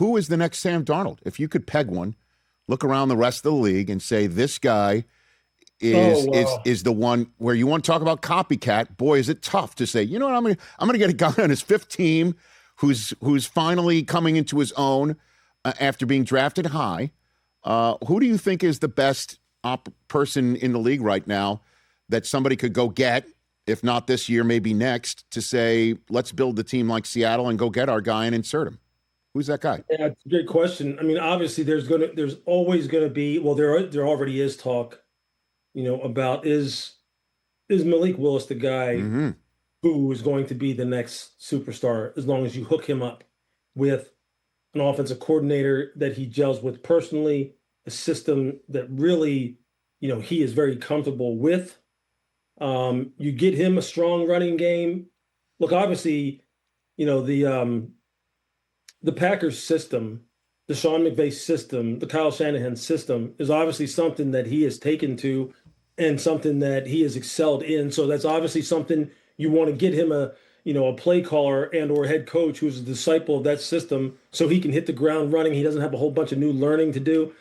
who is the next Sam Darnold? If you could peg one, look around the rest of the league and say this guy is the one where you want to talk about copycat. Boy, is it tough to say, you know what, I'm gonna get a guy on his fifth team who's finally coming into his own after being drafted high. Who do you think is the best person in the league right now that somebody could go get, if not this year, maybe next, to say, let's build the team like Seattle and go get our guy and insert him? Who's that guy? Yeah, it's a good question. I mean, obviously there's always gonna be, well, there already is talk, about is Malik Willis the guy who is going to be the next superstar, as long as you hook him up with an offensive coordinator that he gels with personally, a system that really, he is very comfortable with. You get him a strong running game. Look, obviously, the Packers system, the Sean McVay system, the Kyle Shanahan system is obviously something that he has taken to and something that he has excelled in. So that's obviously something you want to get him a play caller and or head coach who's a disciple of that system so he can hit the ground running. He doesn't have a whole bunch of new learning to do.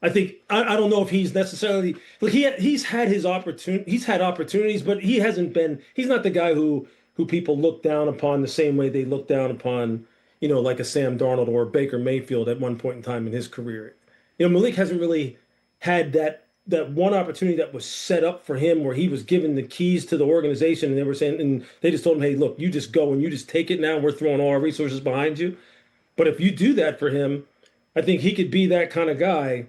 I think I don't know if he's necessarily he's had his opportunity. He's had opportunities, but he's not the guy who people look down upon the same way they look down upon, like a Sam Darnold or Baker Mayfield at one point in time in his career. Malik hasn't really had that one opportunity that was set up for him where he was given the keys to the organization and they just told him, hey, look, you just go and you just take it now. And we're throwing all our resources behind you. But if you do that for him, I think he could be that kind of guy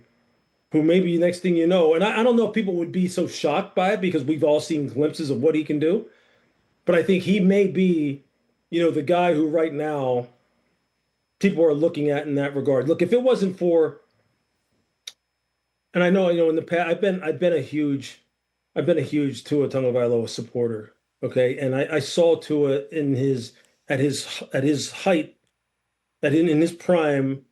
who maybe next thing you know, and I don't know if people would be so shocked by it because we've all seen glimpses of what he can do. But I think he may be, the guy who right now people are looking at in that regard. Look, if it wasn't for, and I know, in the past, I've been a huge Tua Tagovailoa supporter. Okay. And I saw Tua at his height, in his prime,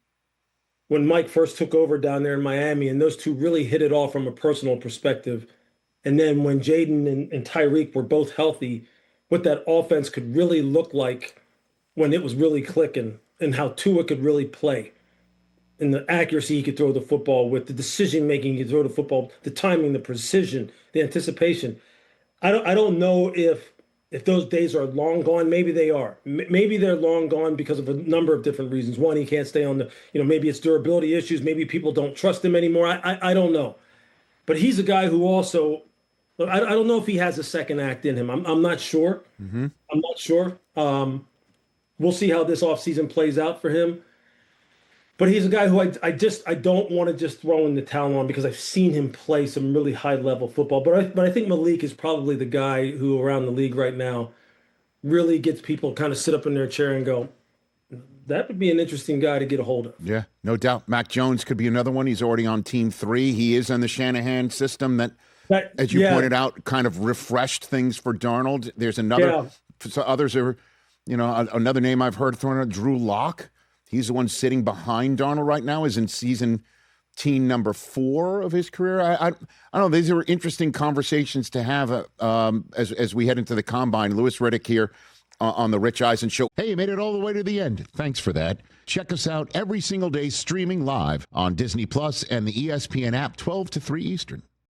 when Mike first took over down there in Miami, and those two really hit it off from a personal perspective. And then when Jaden and Tyreek were both healthy, what that offense could really look like when it was really clicking, and how Tua could really play, and the accuracy he could throw the football with, the decision-making he could throw the football, the timing, the precision, the anticipation. I don't know if those days are long gone. Maybe they are. Maybe they're long gone because of a number of different reasons. One, he can't stay on the, maybe it's durability issues. Maybe people don't trust him anymore. I don't know. But he's a guy who also, I don't know if he has a second act in him. I'm not sure. I'm not sure. We'll see how this offseason plays out for him. But he's a guy who I don't want to just throw in the towel on because I've seen him play some really high-level football. But I think Malik is probably the guy who around the league right now really gets people kind of sit up in their chair and go, that would be an interesting guy to get a hold of. Yeah, no doubt. Mac Jones could be another one. He's already on Team 3. He is in the Shanahan system that as you pointed out, kind of refreshed things for Darnold. There's another, so others are, another name I've heard thrown out, Drew Lock. He's the one sitting behind Darnold right now, is in season team number 4 of his career. I don't know. These are interesting conversations to have as we head into the combine. Louis Riddick here on the Rich Eisen Show. Hey, you made it all the way to the end. Thanks for that. Check us out every single day streaming live on Disney Plus and the ESPN app 12 to 3 Eastern.